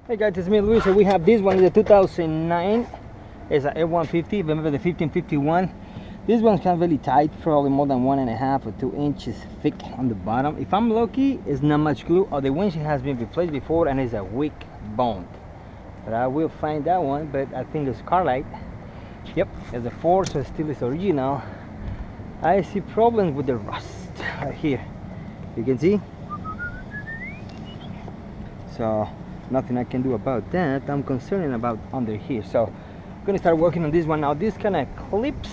Hey guys, it's me Luis. So we have this one, is a 2009. It's a F150. Remember the 1551? This one's kind of really tight, probably more than 1.5 or 2 inches thick on the bottom. If I'm lucky, it's not much glue, or the windshield has been replaced before and it's a weak bond. But I will find that one. But I think it's Carlite. Yep, it's a 4, so it still is original. I see problems with the rust right here. You can see. So nothing I can do about that. I'm concerned about under here. So I'm gonna start working on this one. Now this kind of clips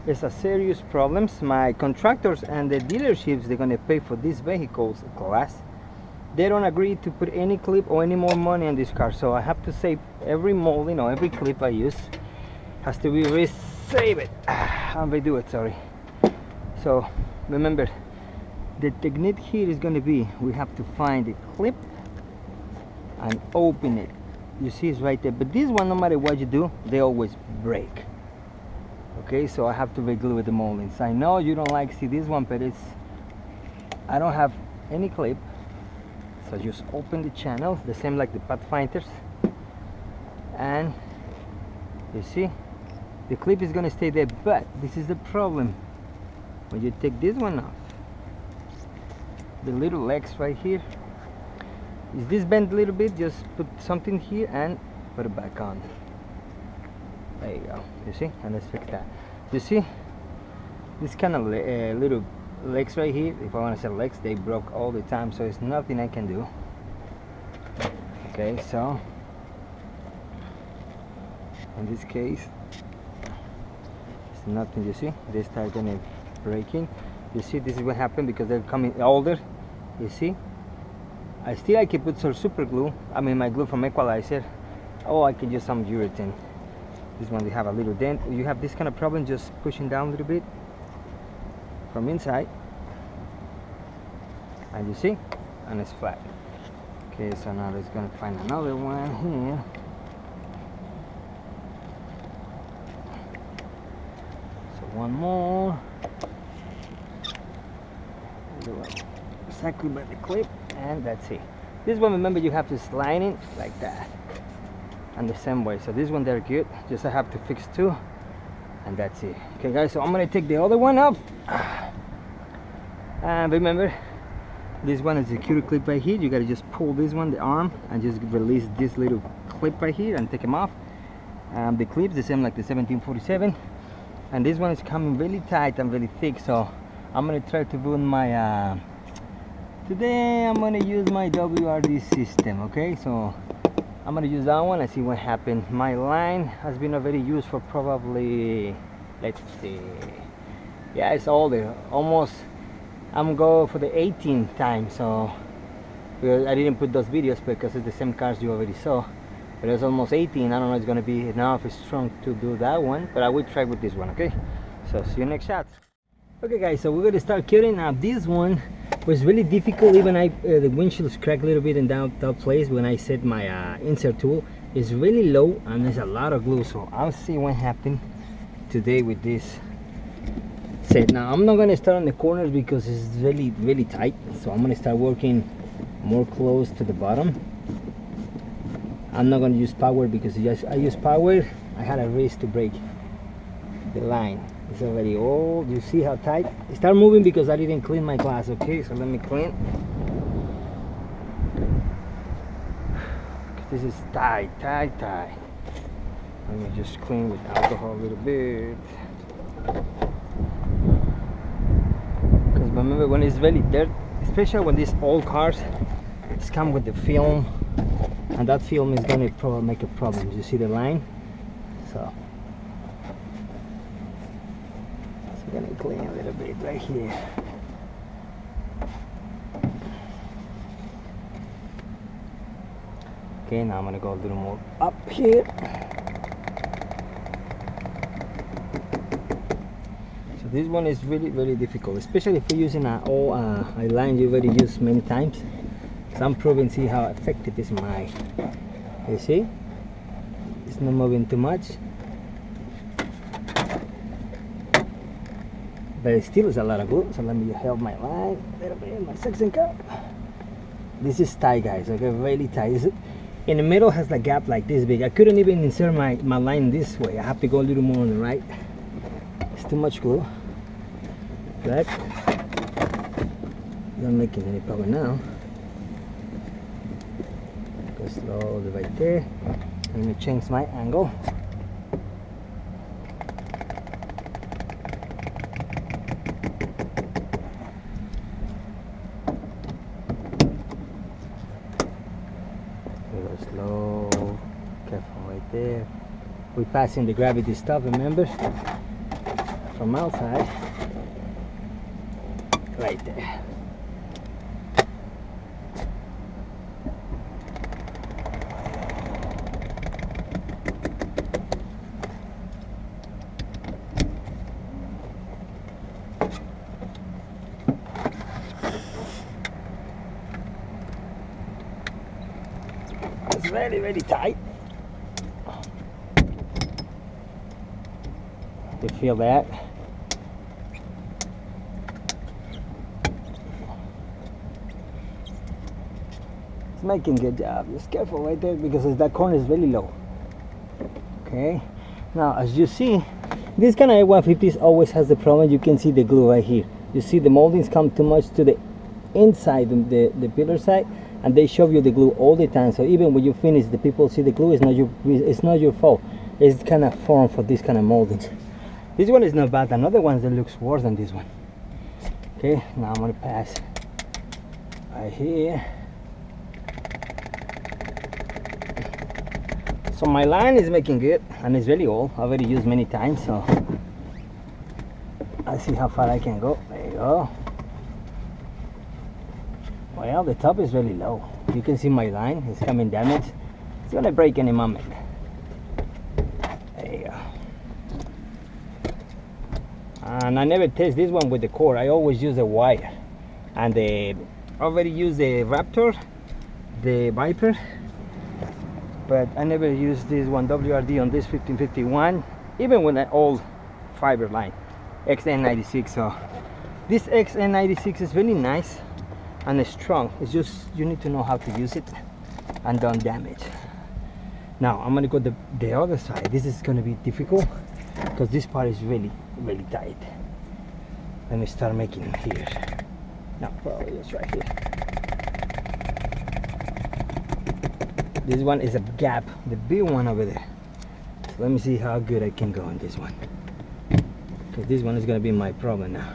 is a serious problems. My contractors and the dealerships, they're gonna pay for these vehicles glass. They don't agree to put any clip or any more money on this car. So I have to save every mold, you know, every clip I use has to be resaved. I'm redo it, sorry. So remember, the technique here is gonna be, we have to find the clip and open it. You see it's right there, but this one, no matter what you do, they always break. Okay, so I have to reglue with the moldings. I know you don't like to see this one, but I don't have any clip, so just open the channel, the same like the Pathfinders, and you see the clip is gonna stay there. But this is the problem when you take this one off. The little legs right here, is this bent a little bit? Just put something here and put it back on. There you go. You see? And let's fix that. You see? This kind of little legs right here, if I want to say legs, they broke all the time, so it's nothing I can do. Okay, so in this case, it's nothing. You see? They start gonna breaking. You see, this is what happened because they're coming older. You see? I can put some super glue. I mean my glue from Equalizer. Oh, I can use some urethane. This one they have a little dent. You have this kind of problem, just pushing down a little bit from inside, and you see, and it's flat. Okay, so now let's gonna find another one here. So one more. Exactly by the clip, and that's it. This one, remember, you have to slide it like that, and the same way. So this one, they're good. Just I have to fix 2, and that's it. Okay, guys. So I'm gonna take the other one off, and remember, this one is a security clip right here. You gotta just pull this one, the arm, and just release this little clip right here, and take them off. The clips the same like the 1747, and this one is coming really tight and really thick. So I'm gonna try to run my today I'm gonna use my WRD system. Okay, so I'm gonna use that one and see what happened. My line has been already used for probably, let's see, yeah, it's older, almost. I'm going for the 18th time. So I didn't put those videos because it's the same cars you already saw, but it's almost 18. I don't know if it's gonna be enough strong to do that one, but I will try with this one. Okay, so see you next shot. Okay guys, so we're gonna start cutting. Now this one was really difficult. Even the windshield's cracked a little bit in that place when I set my insert tool. It's really low and there's a lot of glue, so I'll see what happened today with this set. Now I'm not gonna start on the corners because it's really tight, so I'm gonna start working more close to the bottom. I'm not gonna use power because I use power, I had a risk to break the line. It's already old. You see how tight? Start moving because I didn't clean my glass. Okay, so let me clean. This is tight. Let me just clean with alcohol a little bit. Because remember, when it's really dirt, especially when these old cars, it's come with the film, and that film is gonna probably make a problem. You see the line? So I'm gonna clean a little bit right here. Okay, now I'm gonna go a little more up here. So this one is really difficult, especially if you're using a line you already used many times. So I'm proving, see how effective is my. You see, it's not moving too much. But it still is a lot of glue, so let me help my line a little bit, my suction cup. This is tight, guys, okay, really tight. in the middle has a gap like this big. I couldn't even insert my line this way. I have to go a little more on the right. It's too much glue. But not making any problem now. Go slowly right there. Let me change my angle. Go slow, careful right there. We're passing the gravity stuff, remember? From outside. Right there. It's really, really tight. You feel that? It's making good job. Just careful right there because that corner is really low. Okay. Now, as you see, this kind of F150s always has the problem. You can see the glue right here. You see the moldings come too much to the inside, the pillar side, and they show you the glue all the time. So even when you finish, the people see the glue. It's not your fault. It's kind of formed for this kind of moldings. This one is not bad. Another one that looks worse than this one. Okay, now I'm gonna pass right here. So my line is making good, and it's really old. I've already used many times, so I see how far I can go. There you go. Well, the top is really low. You can see my line is coming damaged. It's gonna break any moment. There you go. And I never test this one with the core. I always use the wire. And I already use the Raptor, the Viper, but I never use this one WRD on this 1551, even with an old fiber line, XN96. So this XN96 is really nice and it's strong. It's just you need to know how to use it and don't damage. Now I'm gonna go the other side. This is gonna be difficult because this part is really tight. Let me start making it here. No, probably just right here. This one is a gap, the big one over there. So let me see how good I can go on this one, because this one is gonna be my problem now.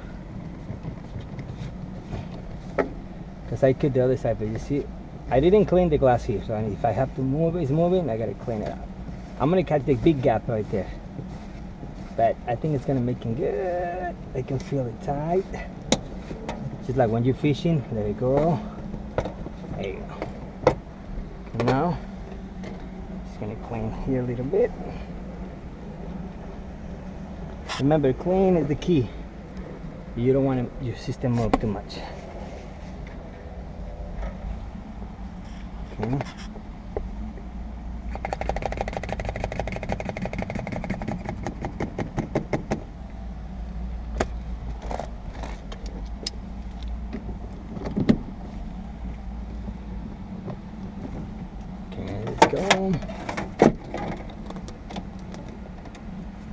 Because I cut the other side, but you see, I didn't clean the glass here, so if I have to move it, it's moving, I gotta clean it up. I'm gonna cut the big gap right there, but I think it's gonna make it good. I can feel it tight, just like when you're fishing. There you go. There you go. And now, just gonna clean here a little bit. Remember, clean is the key. You don't want your system move too much. Okay. Okay, let's go.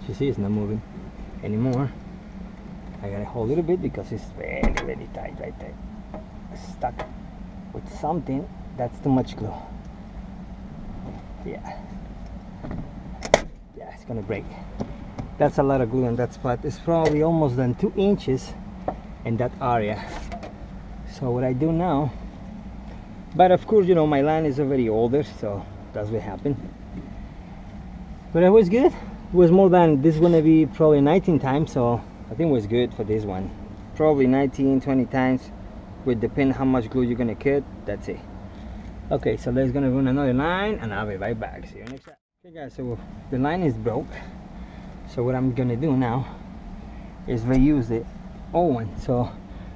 You see, it's not moving anymore. I gotta hold it a bit because it's really tight right there. It's stuck with something. That's too much glue. Yeah, it's gonna break. That's a lot of glue in that spot. It's probably almost than 2 inches in that area. So what I do now, but of course, you know, my line is already older, so that's what happened. But it was good. It was more than this. Gonna be probably 19 times, so I think it was good for this one. Probably 19, 20 times, would depend how much glue you're gonna cut. That's it. Okay, so let's gonna run another line and I'll be right back. See you next time. Okay guys, so the line is broke. So what I'm gonna do now is reuse the old one. So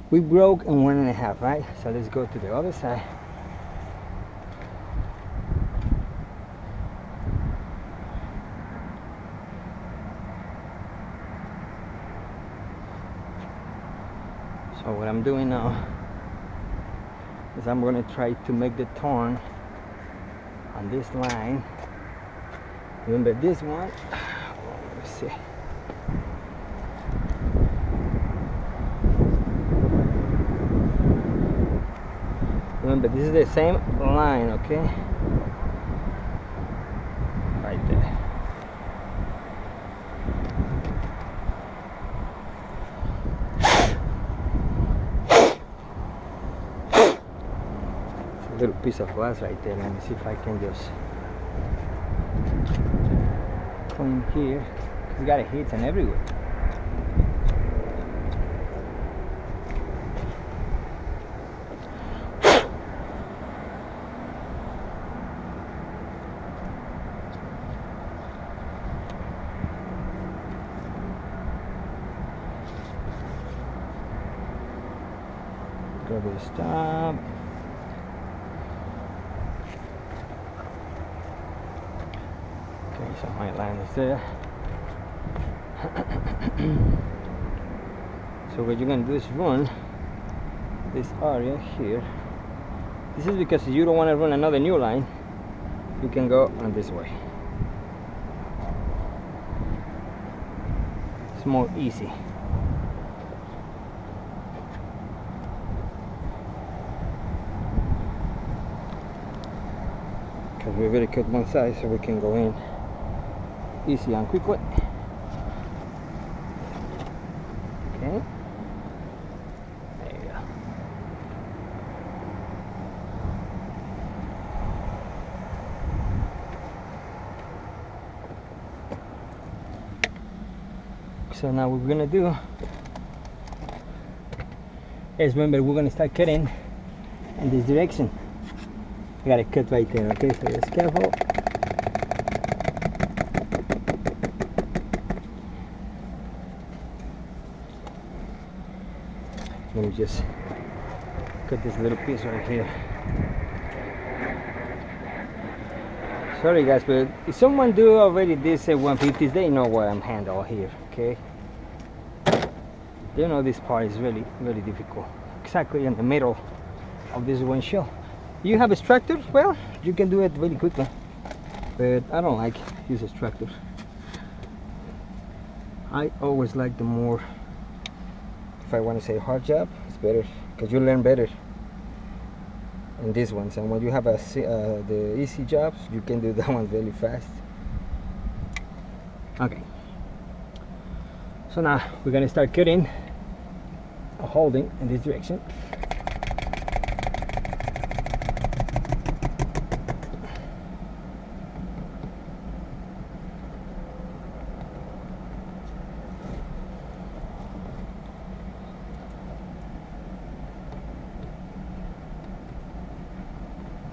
we broke in 1.5, right? So let's go to the other side. So what I'm doing now is I'm going to try to make the turn on this line. Remember this one? Let's see. Remember, this is the same line, okay? Right there. It's a little piece of glass right there. Let me see if I can just clean here. It's got a hits and everywhere. Grab the stop. Okay, so my line is there. So what you're gonna do is run this area here. This is because you don't want to run another new line. You can go on this way. It's more easy. Because we already cut one side, so we can go in easy and quickly. Okay. There you go. So now what we're gonna do is, remember, we're gonna start cutting in this direction. I got a cut right there, okay, so just careful. Let me just cut this little piece right here. Sorry guys, but if someone do already this 150s, they know what I'm handling here, okay? They know this part is really, really difficult. Exactly in the middle of this windshield. You have extractors? Well, you can do it really quickly, but I don't like use extractors. I always like the more, if I want to say hard job, it's better because you learn better in these ones. And when you have the easy jobs, you can do that one really fast. Okay, so now we're gonna start cutting or holding in this direction.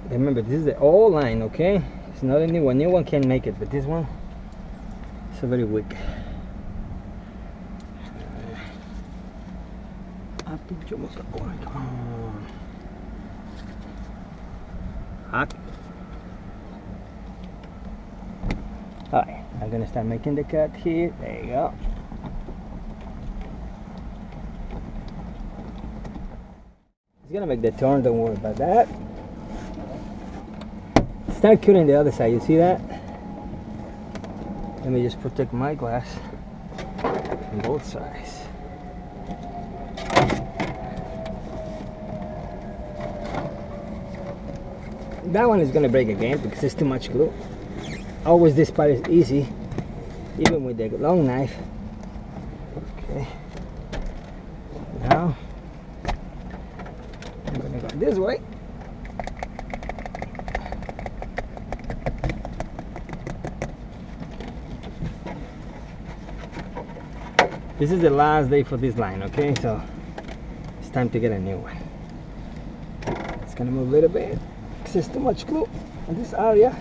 Remember, this is the old line, okay? It's not a new one. New one can make it, but this one is very weak. Come on. Hot. Alright, I'm gonna start making the cut here. There you go. It's gonna make the turn, don't worry about that. Start cutting the other side, you see that? Let me just protect my glass on both sides. That one is going to break again because it's too much glue. Always this part is easy, even with the long knife. Okay. Now, I'm going to go this way. This is the last day for this line, okay? So it's time to get a new one. It's gonna move a little bit because there's too much glue in this area.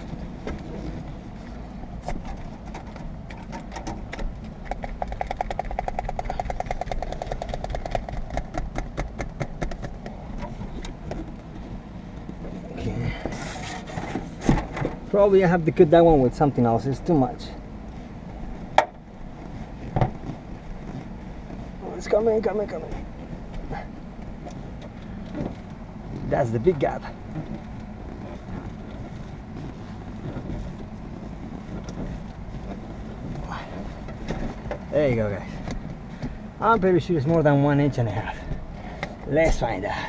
Okay. Probably I have to cut that one with something else. It's too much. Coming. That's the big gap. There you go, guys. I'm pretty sure it's more than 1.5 inches. Let's find out.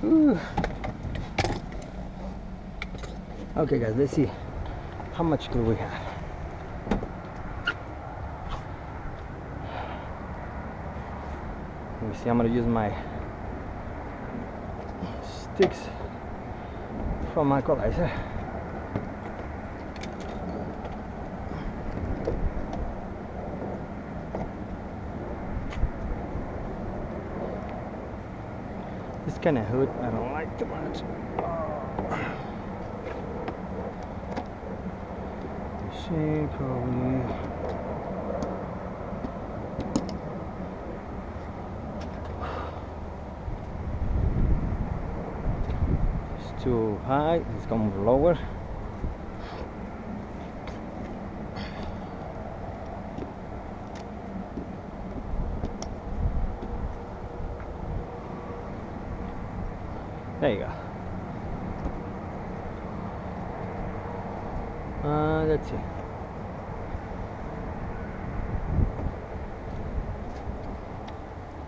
Ooh. Okay guys, let's see how much glue we have. Let me see, I'm gonna use my sticks from my equalizer. This kind of hood I don't like too much. See, probably. It's too high. Let's go lower. There you go. Let's see.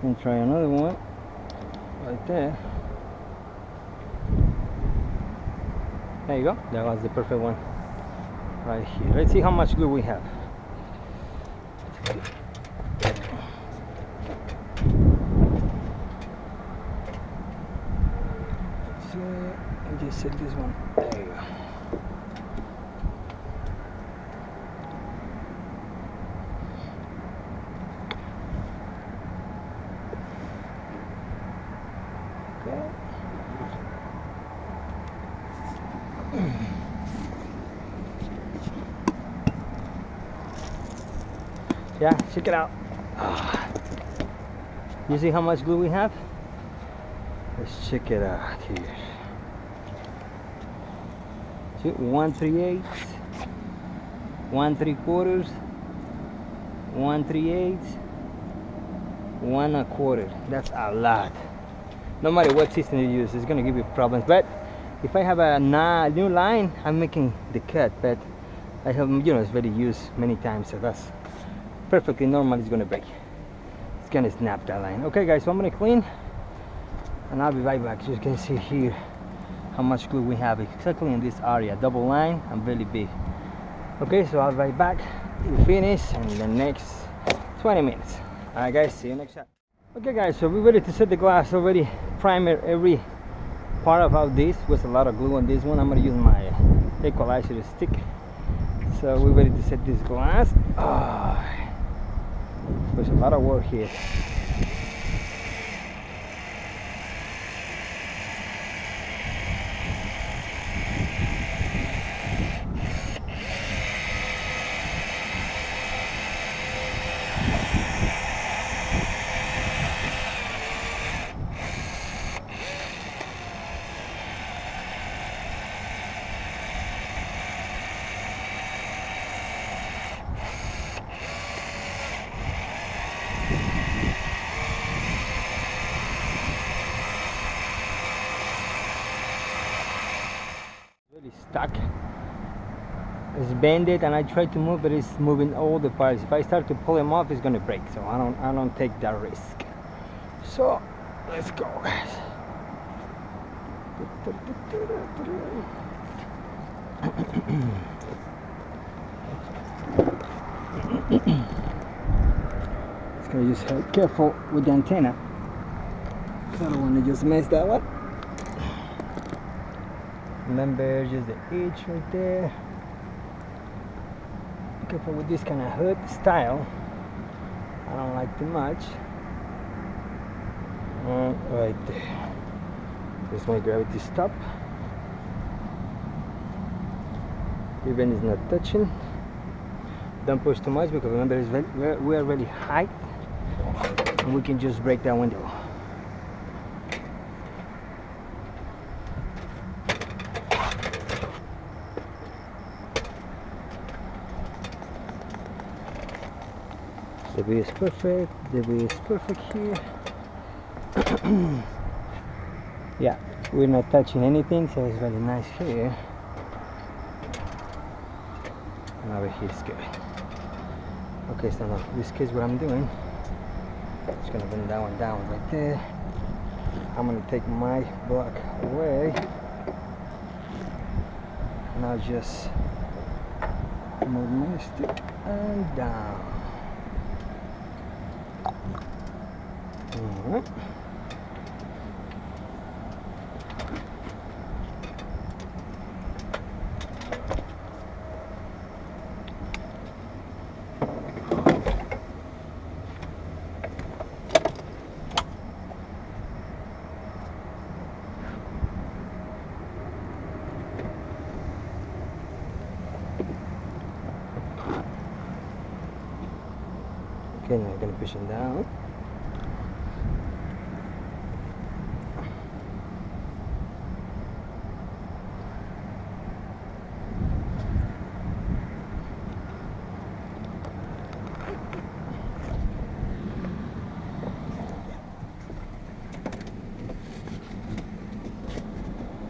And try another one right there. There you go. That was the perfect one right here. Let's see how much glue we have. So I just set this one. There you go. Yeah, check it out. You see how much glue we have? Let's check it out here. 1 3/8, 1 3/4, 1 3/8, 1 1/4. That's a lot. No matter what system you use, it's gonna give you problems. But if I have a new line, I'm making the cut. But I have, it's already used many times, so that's perfectly normal. It's gonna break. It's gonna snap that line. Okay, guys, so I'm gonna clean, and I'll be right back. So you can see here how much glue we have exactly in this area. Double line and really big. Okay, so I'll be right back. We finish in the next 20 minutes. All right, guys, see you next time. Okay, guys, so we're ready to set the glass. Already primer every part of this. Was a lot of glue on this one. I'm gonna use my equalizer stick. So we're ready to set this glass. There's a lot of work here. Stuck. It's bended, and I try to move, but it's moving all the parts. If I start to pull them off, it's gonna break. So I don't take that risk. So let's go, guys. It's gonna just be careful with the antenna. I don't want to just mess that one. Remember, just the edge right there. Be careful with this kind of hood style. I don't like too much. Right there. Just my gravity stop. Even it's not touching. Don't push too much, because remember, we are really high, and we can just break that window. The view is perfect. The view is perfect here. Yeah, we're not touching anything, so it's very nice here. And over here is good. Okay, so now in this case what I'm doing, just gonna bring that one down right there. I'm gonna take my block away and I'll just move my stick and down. Alright. Okay, now I'm gonna push it down.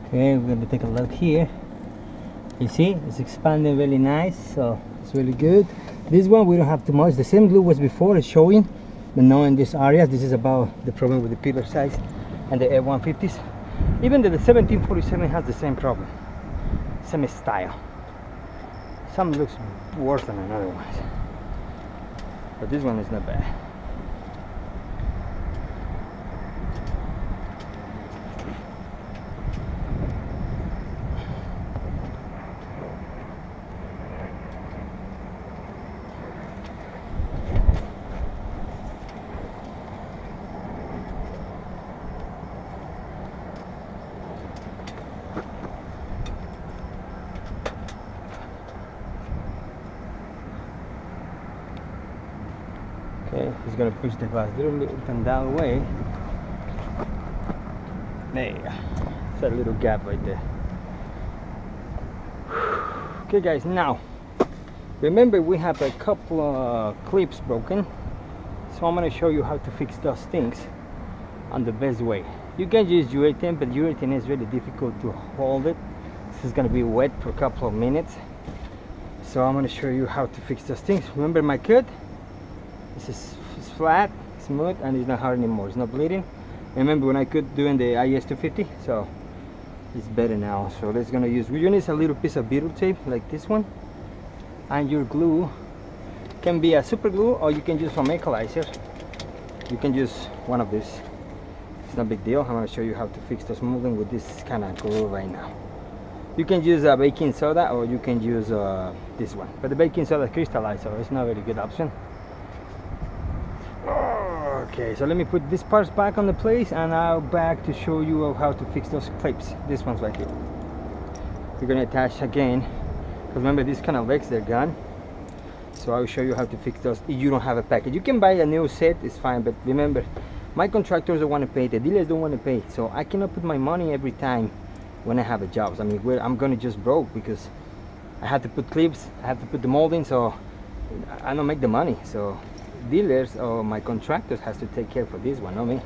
Okay, we're gonna take a look here. You see, it's expanding really nice, so it's really good. This one we don't have too much. The same glue was before, it's showing, but now in this area, this is about the problem with the pillar size and the F150s. Even the 1747 has the same problem, same style. Some looks worse than another ones, but this one is not bad. Okay, he's gonna push the glass a little bit and that way. There, it's a little gap right there. Okay guys, now remember we have a couple of clips broken, so I'm gonna show you how to fix those things on the best way. You can use urethane, but urethane is really difficult to hold it. This is gonna be wet for a couple of minutes, so I'm gonna show you how to fix those things. Remember my cut? This is flat, smooth, and it's not hard anymore. It's not bleeding. Remember when I could doing the IS-250, so it's better now. So let's gonna use. We're gonna use a little piece of butyl tape like this one, and your glue can be a super glue, or you can use from equalizer. You can use one of these. It's not a big deal. I'm gonna show you how to fix those molding with this kind of glue right now. You can use a baking soda, or you can use this one, but the baking soda crystallized, so it's not a very good option. Okay, so let me put these parts back on the place, and I'll back to show you how to fix those clips. This one's right here. We're gonna attach again, because remember these kind of legs, they're gone. So I'll show you how to fix those if you don't have a package. You can buy a new set, it's fine, but remember, my contractors don't want to pay, the dealers don't want to pay, so I cannot put my money every time when I have a job. I mean, I'm gonna just broke because I have to put clips, I have to put the molding, so I don't make the money. So dealers or my contractors has to take care for this one, not me.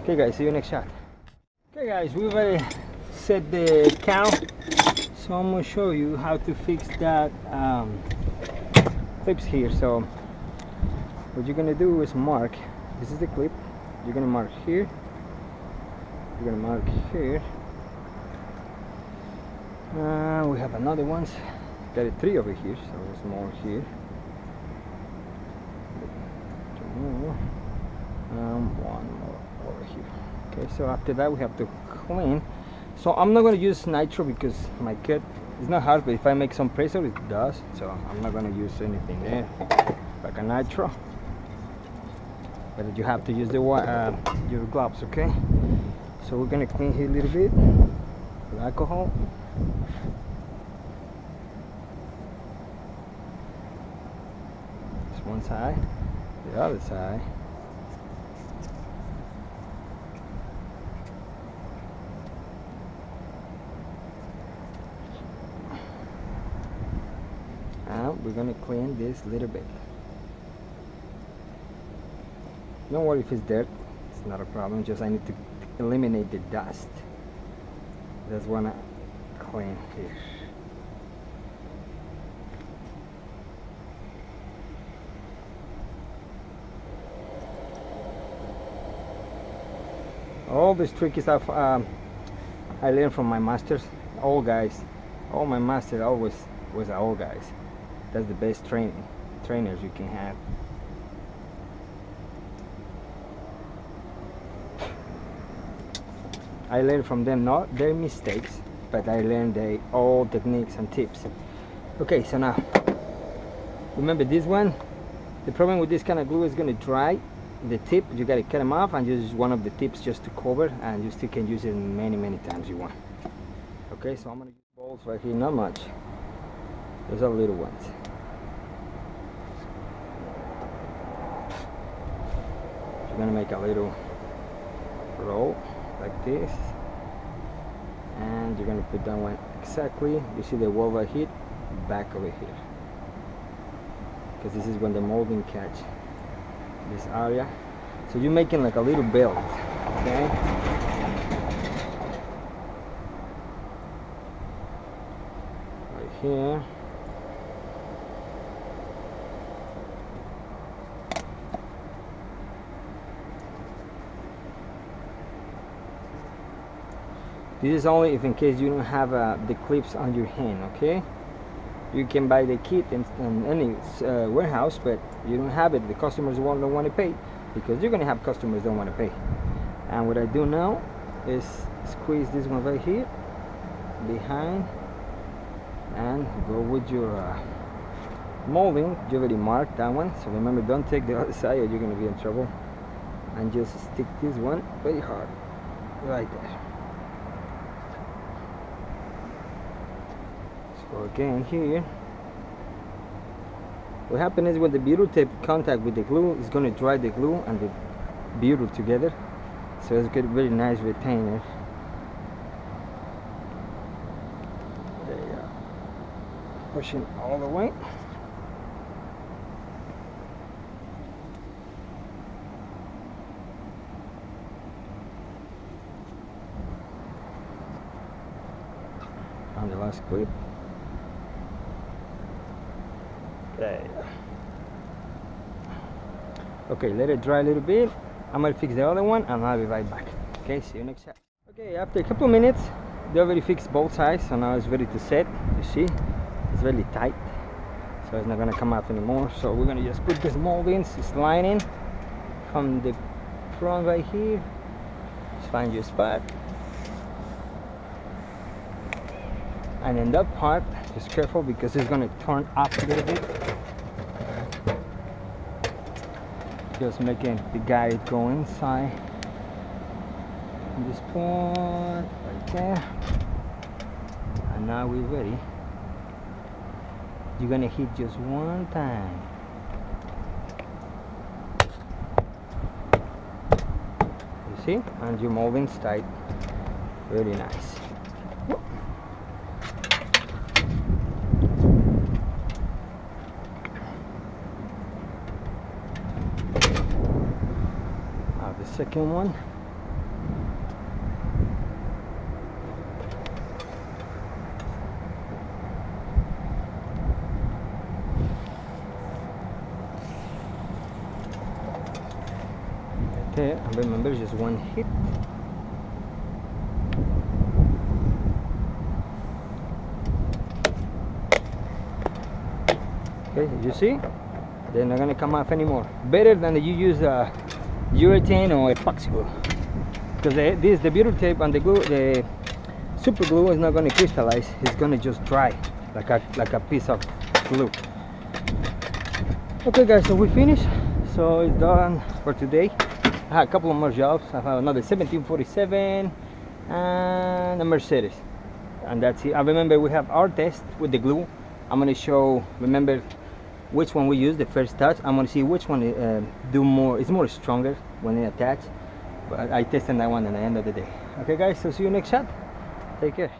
Okay guys, see you next shot. Okay guys, we've already set the count, so I'm gonna show you how to fix that clips here. So what you're gonna do is mark, this is the clip, you're gonna mark here, you're gonna mark here, we have another ones, got a 3 over here, so there's more here. One more over here. Okay, so after that we have to clean. So I'm not going to use nitro because my cut is not hard, but if I make some pressure it does, so I'm not going to use anything there like a nitro, but you have to use the your gloves. Okay, so we're going to clean here a little bit with alcohol. This one side, the other side. And we're gonna clean this little bit. Don't worry if it's dirt, it's not a problem, just I need to eliminate the dust. Just wanna clean here. All these tricky stuff I learned from my masters, old guys. All my masters always was old guys. That's the best trainers you can have. I learned from them, not their mistakes, but I learned their old techniques and tips. Okay, so now remember this one. The problem with this kind of glue is going to dry the tip. You got to cut them off and use one of the tips just to cover, and you still can use it many times you want. Okay, so I'm going to use bolts right here, not much. Those are little ones. You're going to make a little roll like this, and you're going to put that one exactly. You see the wall right here, back over here, because this is when the molding catch this area. So you're making like a little belt, okay? Right here. This is only if in case you don't have the clips on your hand, okay? You can buy the kit in any warehouse, but you don't have it. The customers don't want to pay, because you're going to have customers don't want to pay. And what I do now is squeeze this one right here behind and go with your molding. You already marked that one, so remember, don't take the other side or you're going to be in trouble. And just stick this one very hard right there. So again here, what happens is when the butyl tape contact with the glue, is going to dry the glue and the butyl together, so it's got a very nice retainer. There you go. Pushing all the way. On the last clip. Okay, let it dry a little bit. I'm gonna fix the other one and I'll be right back. Okay, see you next time. Okay, after a couple of minutes, they already fixed both sides, so now it's ready to set. You see, it's really tight, so it's not gonna come out anymore. So we're gonna just put this molding, this lining from the front right here. Just find your spot. And in that part, just careful because it's gonna turn up a little bit. Just making the guide go inside this point right there. And now we're ready. You're gonna hit just one time. You see? And your molding's tight. Really nice. The second one. Okay, and remember, just one hit. Okay, you see? They're not gonna come off anymore. Better than you use urethane or epoxy glue, because the butyl tape and the glue, the super glue, is not going to crystallize. It's going to just dry like a piece of glue. Okay guys, so we finished. So it's done for today. I had a couple of more jobs. I have another 1747 and a Mercedes, and that's it. I remember we have our test with the glue. I'm going to show, remember, which one we use the first touch. I'm gonna see which one do more. It's more stronger when they attach. But I tested that one at the end of the day. Okay guys, so see you next shot. Take care.